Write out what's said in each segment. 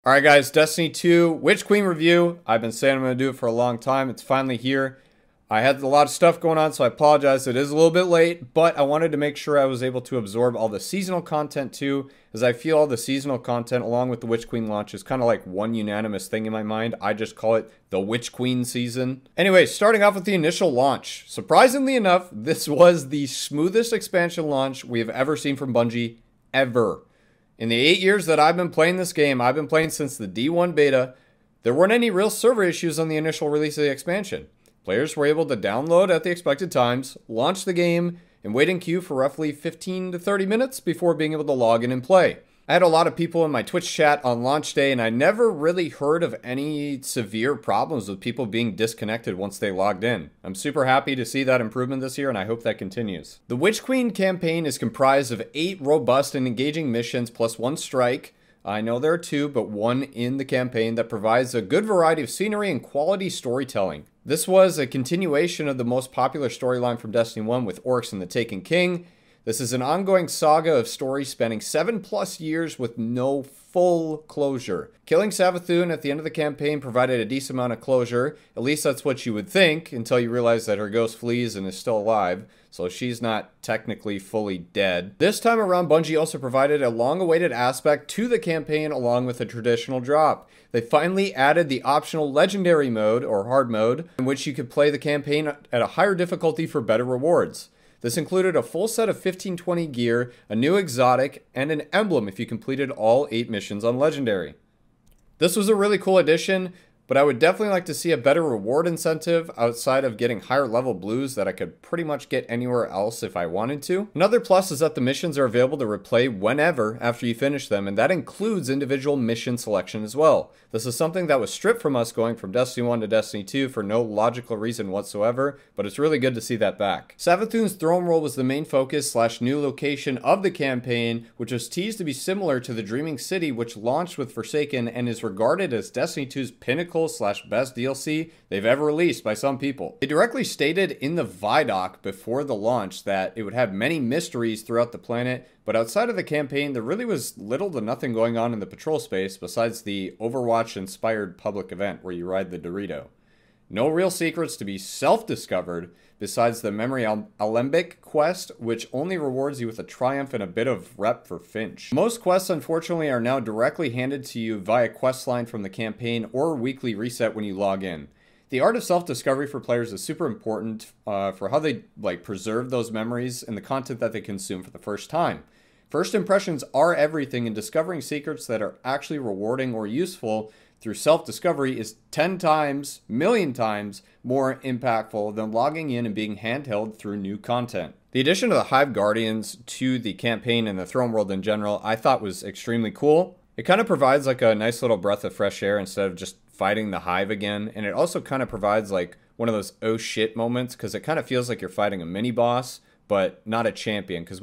Alright guys, Destiny 2 Witch Queen review. I've been saying I'm going to do it for a long time. It's finally here. I had a lot of stuff going on, so I apologize. It is a little bit late, but I wanted to make sure I was able to absorb all the seasonal content too, as I feel all the seasonal content along with the Witch Queen launch is kind of like one unanimous thing in my mind. I just call it the Witch Queen season. Anyway, starting off with the initial launch. Surprisingly enough, this was the smoothest expansion launch we have ever seen from Bungie, ever. In the 8 years that I've been playing this game, I've been playing since the D1 beta, there weren't any real server issues on the initial release of the expansion. Players were able to download at the expected times, launch the game, and wait in queue for roughly 15 to 30 minutes before being able to log in and play. I had a lot of people in my Twitch chat on launch day, and I never really heard of any severe problems with people being disconnected once they logged in. I'm super happy to see that improvement this year, and I hope that continues. The Witch Queen campaign is comprised of 8 robust and engaging missions plus 1 strike. I know there are 2, but 1 in the campaign that provides a good variety of scenery and quality storytelling. This was a continuation of the most popular storyline from Destiny 1 with Oryx and the Taken King. This is an ongoing saga of stories spanning 7+ years with no full closure. Killing Savathun at the end of the campaign provided a decent amount of closure. At least that's what you would think, until you realize that her ghost flees and is still alive, so she's not technically fully dead. This time around, Bungie also provided a long-awaited aspect to the campaign along with a traditional drop. They finally added the optional legendary mode, or hard mode, in which you could play the campaign at a higher difficulty for better rewards. This included a full set of 1520 gear, a new exotic, and an emblem if you completed all 8 missions on Legendary. This was a really cool addition, but I would definitely like to see a better reward incentive outside of getting higher level blues that I could pretty much get anywhere else if I wanted to. Another plus is that the missions are available to replay whenever after you finish them, and that includes individual mission selection as well. This is something that was stripped from us going from Destiny 1 to Destiny 2 for no logical reason whatsoever, but it's really good to see that back. Savathun's throne roll was the main focus / new location of the campaign, which was teased to be similar to the Dreaming City, which launched with Forsaken and is regarded as Destiny 2's pinnacle / best DLC they've ever released by some people. They directly stated in the Vidoc before the launch that it would have many mysteries throughout the planet, but outside of the campaign, there really was little to nothing going on in the patrol space besides the Overwatch-inspired public event where you ride the Dorito. No real secrets to be self-discovered besides the Memory Alembic quest, which only rewards you with a triumph and a bit of rep for Finch. Most quests, unfortunately, are now directly handed to you via questline from the campaign or weekly reset when you log in. The art of self-discovery for players is super important for how they preserve those memories and the content that they consume for the first time. First impressions are everything, and discovering secrets that are actually rewarding or useful through self-discovery is 10 times, million times more impactful than logging in and being handheld through new content. The addition of the Hive Guardians to the campaign and the Throne World in general, I thought was extremely cool. It kind of provides like a nice little breath of fresh air instead of just fighting the Hive again, and it also kind of provides like one of those oh shit moments, because it kind of feels like you're fighting a mini boss, but not a champion, because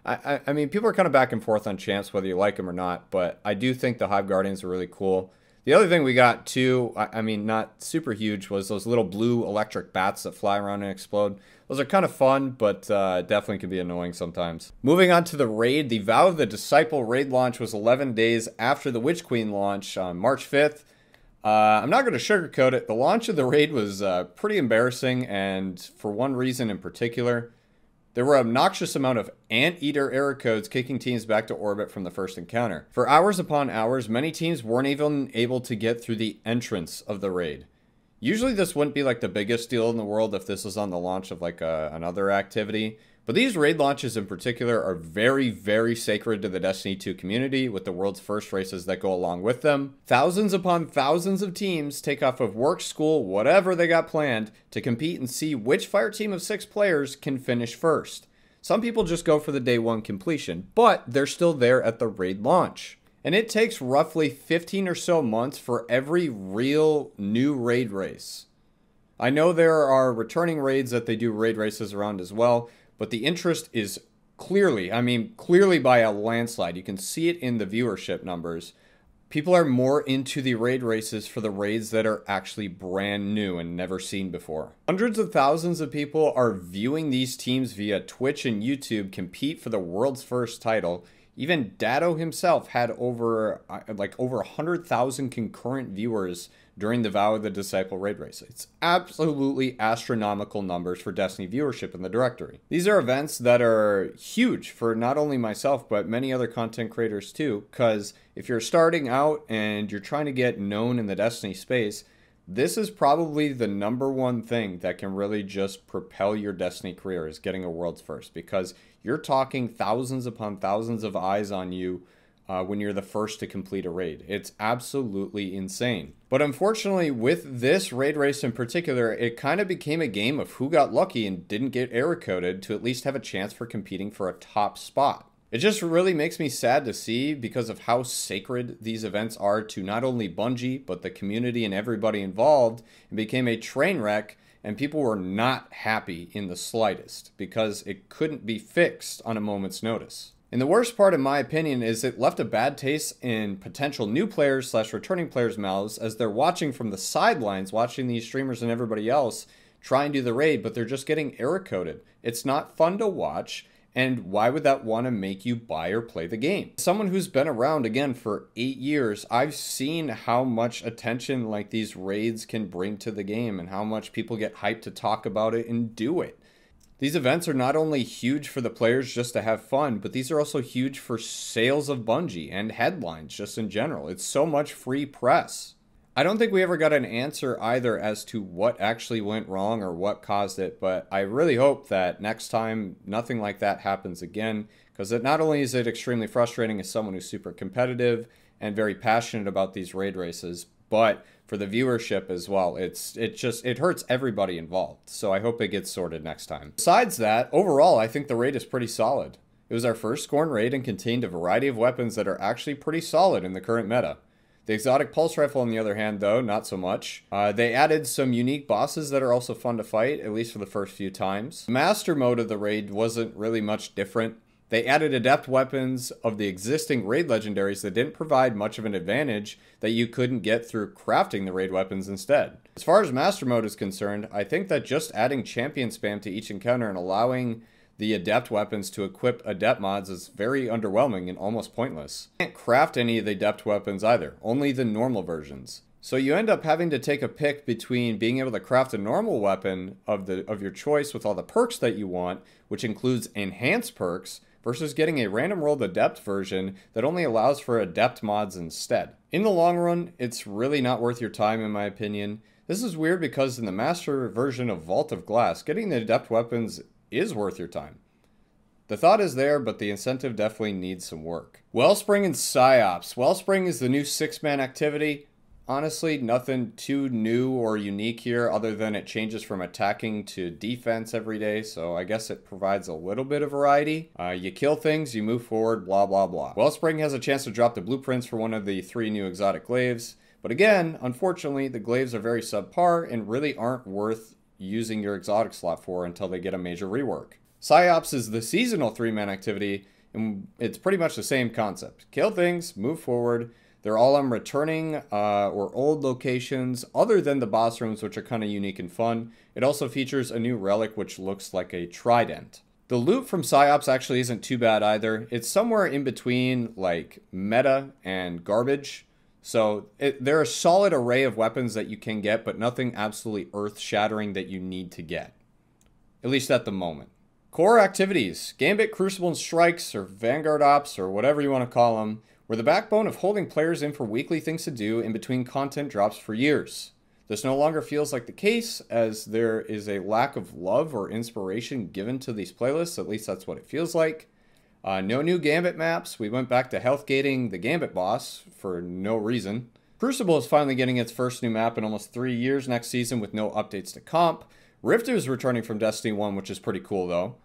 I mean, people are kind of back and forth on champs, whether you like them or not, but I do think the Hive Guardians are really cool. The other thing we got too, I mean, not super huge, was those little blue electric bats that fly around and explode. Those are kind of fun, but definitely can be annoying sometimes. Moving on to the raid, the Vow of the Disciple raid launch was 11 days after the Witch Queen launch on March 5th. I'm not going to sugarcoat it. The launch of the raid was pretty embarrassing, and for one reason in particular. There were an obnoxious amount of Anteater error codes kicking teams back to orbit from the first encounter. For hours upon hours, many teams weren't even able to get through the entrance of the raid. Usually this wouldn't be like the biggest deal in the world if this was on the launch of like another activity. But these raid launches in particular are very, very sacred to the Destiny 2 community, with the world's first races that go along with them. Thousands upon thousands of teams take off of work, school, whatever they got planned to compete and see which fire team of 6 players can finish first. Some people just go for the day 1 completion, but they're still there at the raid launch. And it takes roughly 15 or so months for every real new raid race. I know there are returning raids that they do raid races around as well, but the interest is clearly, I mean, clearly by a landslide. You can see it in the viewership numbers. People are more into the raid races for the raids that are actually brand new and never seen before. Hundreds of thousands of people are viewing these teams via Twitch and YouTube compete for the world's first title, Even Datto himself had over 100,000 concurrent viewers during the Vow of the Disciple raid race. It's absolutely astronomical numbers for Destiny viewership in the directory. These are events that are huge for not only myself, but many other content creators too, because if you're starting out and you're trying to get known in the Destiny space, this is probably the #1 thing that can really just propel your Destiny career, is getting a World's First, because you're talking thousands upon thousands of eyes on you when you're the first to complete a raid. It's absolutely insane. But unfortunately, with this raid race in particular, it kind of became a game of who got lucky and didn't get error coded to at least have a chance for competing for a top spot. It just really makes me sad to see, because of how sacred these events are to not only Bungie, but the community and everybody involved. It became a train wreck, and people were not happy in the slightest, because it couldn't be fixed on a moment's notice. And the worst part, in my opinion, is it left a bad taste in potential new players / returning players' mouths, as they're watching from the sidelines, watching these streamers and everybody else try and do the raid, but they're just getting error coded. It's not fun to watch. And why would that want to make you buy or play the game? Someone who's been around, again, for 8 years, I've seen how much attention like these raids can bring to the game and how much people get hyped to talk about it and do it. These events are not only huge for the players just to have fun, but these are also huge for sales of Bungie and headlines just in general. It's so much free press. I don't think we ever got an answer either as to what actually went wrong or what caused it, but I really hope that next time nothing like that happens again, because it not only is it extremely frustrating as someone who's super competitive and very passionate about these raid races, but for the viewership as well. It hurts everybody involved, so I hope it gets sorted next time. Besides that, overall, I think the raid is pretty solid. It was our first Scorn raid and contained a variety of weapons that are actually pretty solid in the current meta. The exotic pulse rifle, on the other hand, though, not so much. They added some unique bosses that are also fun to fight, at least for the first few times. The master mode of the raid wasn't really much different. They added adept weapons of the existing raid legendaries that didn't provide much of an advantage that you couldn't get through crafting the raid weapons instead. As far as master mode is concerned, I think that just adding champion spam to each encounter and allowing the adept weapons to equip adept mods is very underwhelming and almost pointless. You can't craft any of the adept weapons either, only the normal versions. So you end up having to take a pick between being able to craft a normal weapon of your choice with all the perks that you want, which includes enhanced perks, versus getting a random rolled adept version that only allows for adept mods instead. In the long run, it's really not worth your time, in my opinion. This is weird because in the master version of Vault of Glass, getting the adept weapons is worth your time. The thought is there, but the incentive definitely needs some work. Wellspring and Psyops. Wellspring is the new 6-man activity. Honestly, nothing too new or unique here other than it changes from attacking to defense every day, so I guess it provides a little bit of variety. You kill things, you move forward, blah blah blah. Wellspring has a chance to drop the blueprints for one of the 3 new exotic glaives, but again, unfortunately, the glaives are very subpar and really aren't worth using your exotic slot for until they get a major rework. Psyops is the seasonal 3-man activity, and it's pretty much the same concept. Kill things, move forward. They're all on returning or old locations other than the boss rooms, which are kind of unique and fun. It also features a new relic which looks like a trident. The loot from Psyops actually isn't too bad either. It's somewhere in between like meta and garbage. So there are a solid array of weapons that you can get, but nothing absolutely earth-shattering that you need to get. At least at the moment. Core activities. Gambit, Crucible, and Strikes, or Vanguard Ops, or whatever you want to call them, were the backbone of holding players in for weekly things to do in between content drops for years. This no longer feels like the case, as there is a lack of love or inspiration given to these playlists. At least that's what it feels like. No new Gambit maps. We went back to health gating the Gambit boss for no reason. Crucible is finally getting its first new map in almost 3 years next season with no updates to comp. Rift is returning from Destiny 1, which is pretty cool though.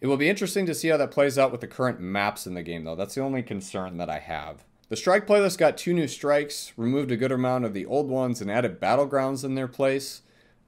It will be interesting to see how that plays out with the current maps in the game though. That's the only concern that I have. The Strike playlist got 2 new strikes, removed a good amount of the old ones, and added Battlegrounds in their place.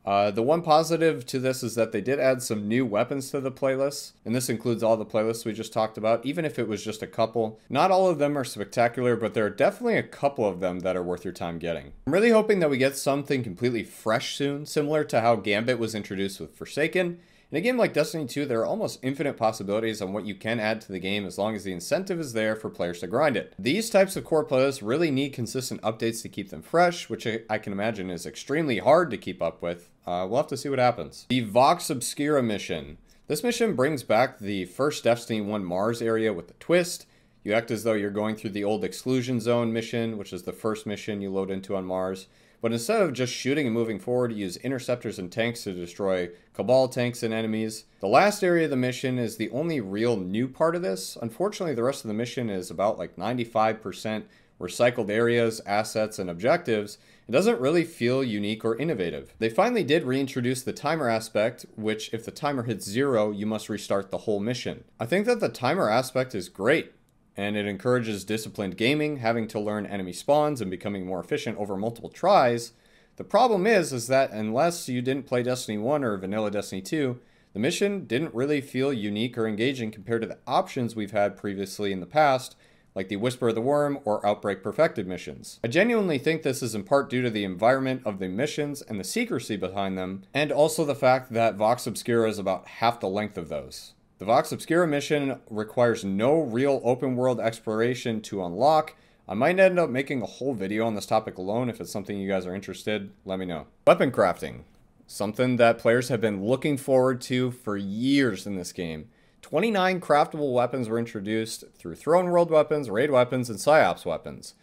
The one positive to this is that they did add some new weapons to the playlist, and this includes all the playlists we just talked about, even if it was just a couple. Not all of them are spectacular, but there are definitely a couple of them that are worth your time getting. I'm really hoping that we get something completely fresh soon, similar to how Gambit was introduced with Forsaken, In a game like Destiny 2, there are almost infinite possibilities on what you can add to the game as long as the incentive is there for players to grind it. These types of core playlists really need consistent updates to keep them fresh, which I can imagine is extremely hard to keep up with. We'll have to see what happens. The Vox Obscura Mission. This mission brings back the first Destiny 1 Mars area with a twist. You act as though you're going through the old Exclusion Zone mission, which is the first mission you load into on Mars. But instead of just shooting and moving forward, you use interceptors and tanks to destroy Cabal tanks and enemies. The last area of the mission is the only real new part of this. Unfortunately, the rest of the mission is about like 95% recycled areas, assets, and objectives. It doesn't really feel unique or innovative. They finally did reintroduce the timer aspect, which if the timer hits 0, you must restart the whole mission. I think that the timer aspect is great, and it encourages disciplined gaming, having to learn enemy spawns and becoming more efficient over multiple tries. The problem is that unless you didn't play Destiny 1 or vanilla Destiny 2, the mission didn't really feel unique or engaging compared to the options we've had previously in the past, like the Whisper of the Worm or Outbreak Perfected missions. I genuinely think this is in part due to the environment of the missions and the secrecy behind them, and also the fact that Vox Obscura is about half the length of those. The Vox Obscura mission requires no real open world exploration to unlock. I might end up making a whole video on this topic alone. If it's something you guys are interested, let me know. Weapon crafting. Something that players have been looking forward to for years in this game. 29 craftable weapons were introduced through Throne World weapons, raid weapons, and PsyOps weapons.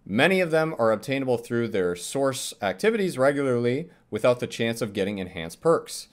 Many of them are obtainable through their source activities regularly without the chance of getting enhanced perks.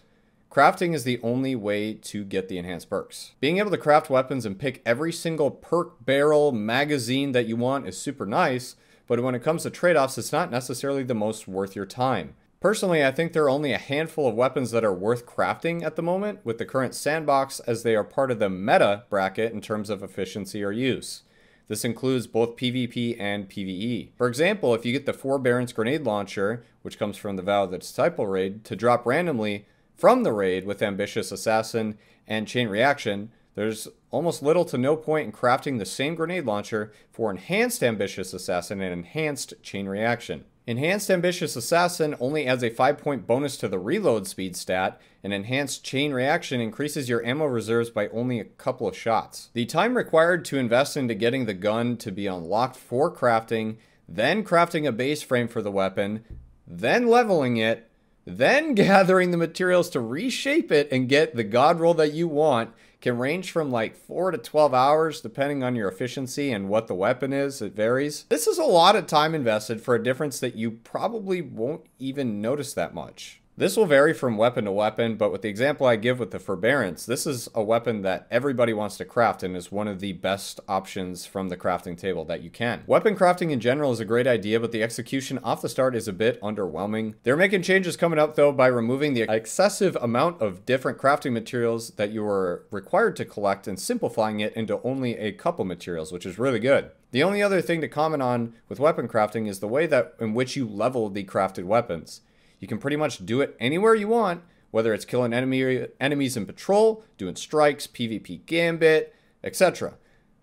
Crafting is the only way to get the enhanced perks. Being able to craft weapons and pick every single perk, barrel, magazine that you want is super nice, but when it comes to trade-offs, it's not necessarily the most worth your time. Personally, I think there are only a handful of weapons that are worth crafting at the moment with the current sandbox, as they are part of the meta bracket in terms of efficiency or use. This includes both PvP and PvE. For example, if you get the 4 Barons grenade launcher, which comes from the Vow of the Disciple raid, to drop randomly from the raid with Ambitious Assassin and Chain Reaction, there's almost little to no point in crafting the same grenade launcher for Enhanced Ambitious Assassin and Enhanced Chain Reaction. Enhanced Ambitious Assassin only adds a 5-point bonus to the reload speed stat, and Enhanced Chain Reaction increases your ammo reserves by only a couple of shots. The time required to invest into getting the gun to be unlocked for crafting, then crafting a base frame for the weapon, then leveling it, then gathering the materials to reshape it and get the god roll that you want can range from like 4 to 12 hours depending on your efficiency and what the weapon is. It varies. This is a lot of time invested for a difference that you probably won't even notice that much. This will vary from weapon to weapon, but with the example I give with the Forbearance, this is a weapon that everybody wants to craft and is one of the best options from the crafting table that you can. Weapon crafting in general is a great idea, but the execution off the start is a bit underwhelming. They're making changes coming up though by removing the excessive amount of different crafting materials that you are required to collect and simplifying it into only a couple materials, which is really good. The only other thing to comment on with weapon crafting is the way that in which you level the crafted weapons. You can pretty much do it anywhere you want, whether it's killing enemies in patrol, doing strikes, PvP gambit, etc.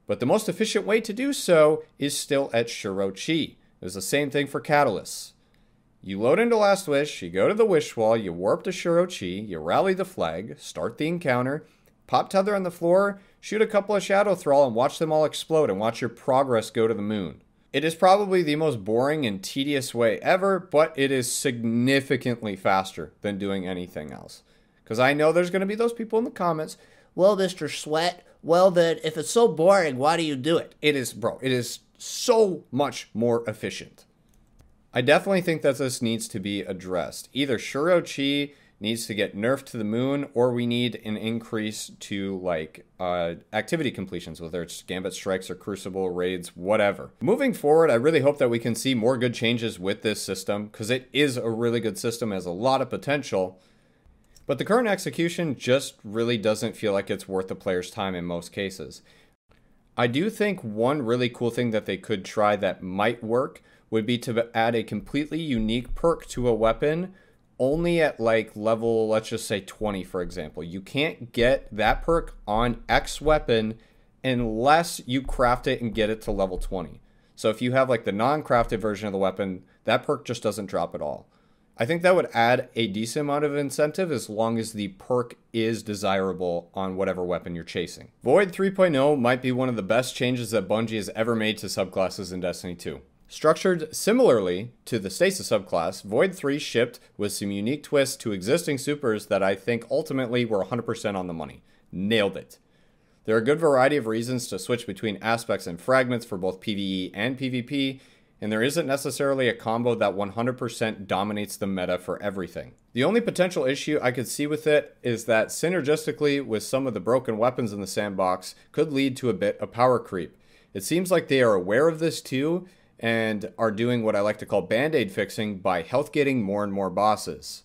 But the most efficient way to do so is still at Shirochi. It's the same thing for catalysts. You load into Last Wish, you go to the Wish Wall, you warp to Shirochi, you rally the flag, start the encounter, pop tether on the floor, shoot a couple of Shadow Thrall, and watch them all explode and watch your progress go to the moon. It is probably the most boring and tedious way ever, but it is significantly faster than doing anything else. Because I know there's going to be those people in the comments, well, Mr. Sweat, well then, if it's so boring, why do you do it? It is, bro, it is so much more efficient. I definitely think that this needs to be addressed. Either Shirochi needs to get nerfed to the moon, or we need an increase to like activity completions, whether it's Gambit Strikes or Crucible raids, whatever. Moving forward, I really hope that we can see more good changes with this system, because it is a really good system, has a lot of potential. But the current execution just really doesn't feel like it's worth the player's time in most cases. I do think one really cool thing that they could try that might work would be to add a completely unique perk to a weapon only at like level, let's just say 20, for example. You can't get that perk on X weapon unless you craft it and get it to level 20. So if you have like the non-crafted version of the weapon, that perk just doesn't drop at all. I think that would add a decent amount of incentive as long as the perk is desirable on whatever weapon you're chasing. Void 3.0 might be one of the best changes that Bungie has ever made to subclasses in Destiny 2. Structured similarly to the Stasis subclass, Void 3 shipped with some unique twists to existing supers that I think ultimately were 100% on the money. Nailed it. There are a good variety of reasons to switch between aspects and fragments for both PvE and PvP, and there isn't necessarily a combo that 100% dominates the meta for everything. The only potential issue I could see with it is that synergistically with some of the broken weapons in the sandbox could lead to a bit of power creep. It seems like they are aware of this too, and are doing what I like to call band-aid fixing by health gating more and more bosses.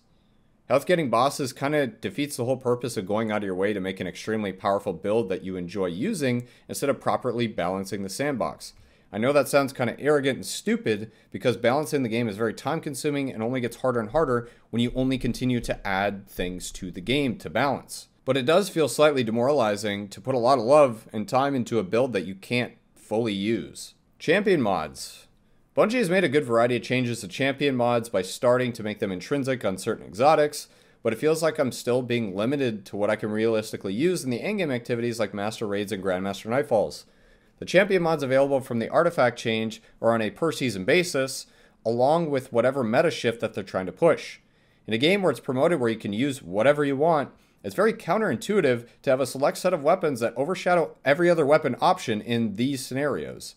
Health gating bosses kind of defeats the whole purpose of going out of your way to make an extremely powerful build that you enjoy using instead of properly balancing the sandbox. I know that sounds kind of arrogant and stupid because balancing the game is very time consuming and only gets harder and harder when you only continue to add things to the game to balance. But it does feel slightly demoralizing to put a lot of love and time into a build that you can't fully use. Champion mods. Bungie has made a good variety of changes to champion mods by starting to make them intrinsic on certain exotics, but it feels like I'm still being limited to what I can realistically use in the endgame activities like Master Raids and Grandmaster Nightfalls. The champion mods available from the artifact change are on a per season basis, along with whatever meta shift that they're trying to push. In a game where it's promoted where you can use whatever you want, it's very counterintuitive to have a select set of weapons that overshadow every other weapon option in these scenarios.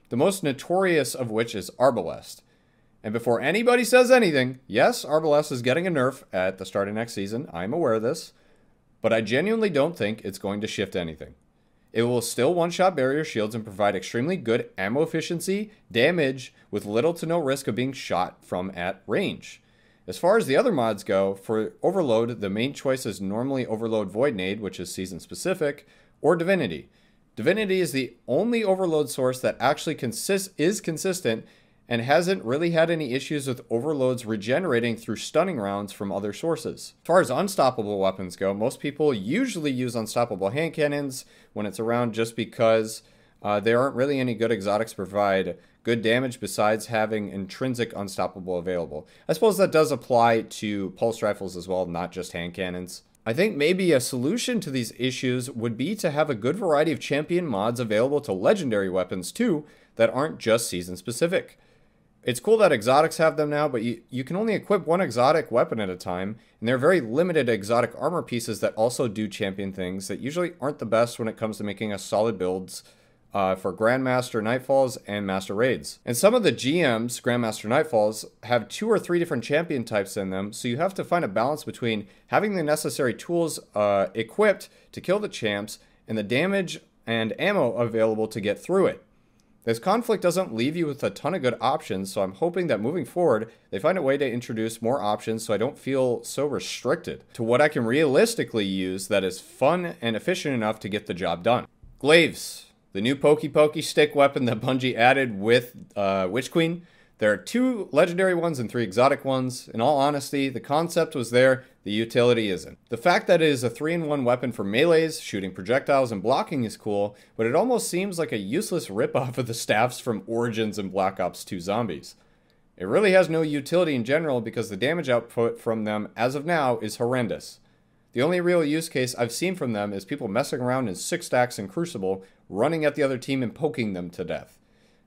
The most notorious of which is Arbalest. And before anybody says anything, yes, Arbalest is getting a nerf at the start of next season. I'm aware of this. But I genuinely don't think it's going to shift anything. It will still one-shot barrier shields and provide extremely good ammo efficiency, damage, with little to no risk of being shot from at range. As far as the other mods go, for Overload, the main choice is normally Overload Void Nade, which is season-specific, or Divinity. Divinity is the only Overload source that actually is consistent and hasn't really had any issues with overloads regenerating through stunning rounds from other sources. As far as unstoppable weapons go, most people usually use unstoppable hand cannons when it's around just because there aren't really any good exotics to provide good damage besides having intrinsic unstoppable available. I suppose that does apply to pulse rifles as well, not just hand cannons. I think maybe a solution to these issues would be to have a good variety of champion mods available to legendary weapons too that aren't just season specific. It's cool that exotics have them now, but you can only equip one exotic weapon at a time, and there are very limited exotic armor pieces that also do champion things that usually aren't the best when it comes to making us solid builds for Grandmaster Nightfalls and Master Raids. And some of the GMs, Grandmaster Nightfalls, have 2 or 3 different champion types in them, so you have to find a balance between having the necessary tools equipped to kill the champs and the damage and ammo available to get through it. This conflict doesn't leave you with a ton of good options, so I'm hoping that moving forward, they find a way to introduce more options so I don't feel so restricted to what I can realistically use that is fun and efficient enough to get the job done. Glaives, the new pokey stick weapon that Bungie added with Witch Queen. There are 2 legendary ones and 3 exotic ones. In all honesty, the concept was there, the utility isn't. The fact that it is a 3-in-1 weapon for melees, shooting projectiles, and blocking is cool, but it almost seems like a useless ripoff of the staffs from Origins and Black Ops 2 Zombies. It really has no utility in general because the damage output from them, as of now, is horrendous. The only real use case I've seen from them is people messing around in 6 stacks in Crucible, running at the other team and poking them to death.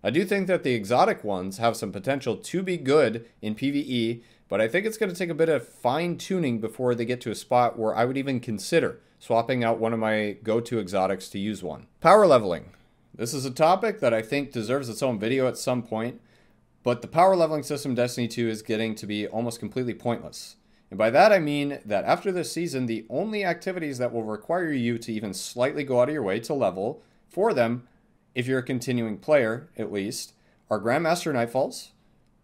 I do think that the exotic ones have some potential to be good in PvE, but I think it's going to take a bit of fine-tuning before they get to a spot where I would even consider swapping out one of my go-to exotics to use one. Power leveling. This is a topic that I think deserves its own video at some point, but the power leveling system in Destiny 2 is getting to be almost completely pointless. And by that I mean that after this season, the only activities that will require you to even slightly go out of your way to level for them, if you're a continuing player at least, are Grandmaster Nightfalls,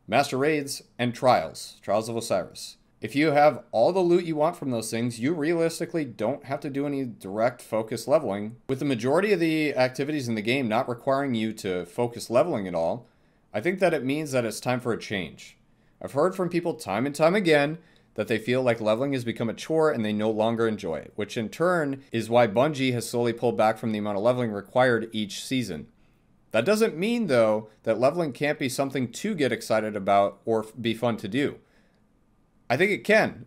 Master Raids, and Trials of Osiris. If you have all the loot you want from those things, you realistically don't have to do any direct focus leveling. With the majority of the activities in the game not requiring you to focus leveling at all, I think that it means that it's time for a change. I've heard from people time and time again that they feel like leveling has become a chore and they no longer enjoy it, which in turn is why Bungie has slowly pulled back from the amount of leveling required each season. That doesn't mean, though, that leveling can't be something to get excited about or be fun to do. I think it can,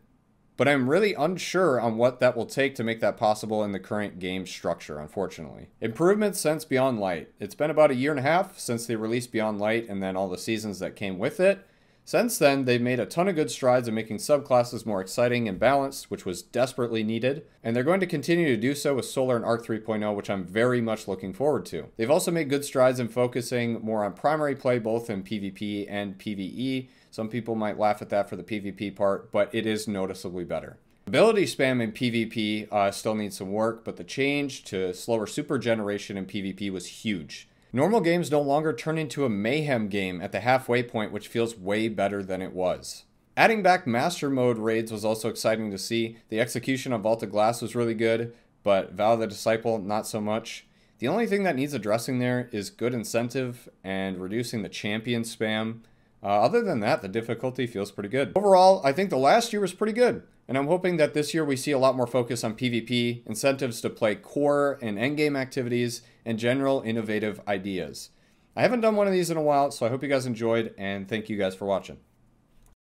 but I'm really unsure on what that will take to make that possible in the current game structure, unfortunately. Improvements since Beyond Light. It's been about a year and a half since they released Beyond Light and then all the seasons that came with it. Since then, they've made a ton of good strides in making subclasses more exciting and balanced, which was desperately needed, and they're going to continue to do so with Solar and Arc 3.0, which I'm very much looking forward to. They've also made good strides in focusing more on primary play, both in PvP and PvE. Some people might laugh at that for the PvP part, but it is noticeably better. Ability spam in PvP still needs some work, but the change to slower super generation in PvP was huge. Normal games no longer turn into a mayhem game at the halfway point, which feels way better than it was. Adding back Master Mode raids was also exciting to see. The execution of Vault of Glass was really good, but Vow of the Disciple, not so much. The only thing that needs addressing there is good incentive and reducing the champion spam. Other than that, the difficulty feels pretty good. Overall, I think the last year was pretty good, and I'm hoping that this year we see a lot more focus on PvP, incentives to play core and endgame activities, and general innovative ideas. I haven't done one of these in a while, so I hope you guys enjoyed, and thank you guys for watching.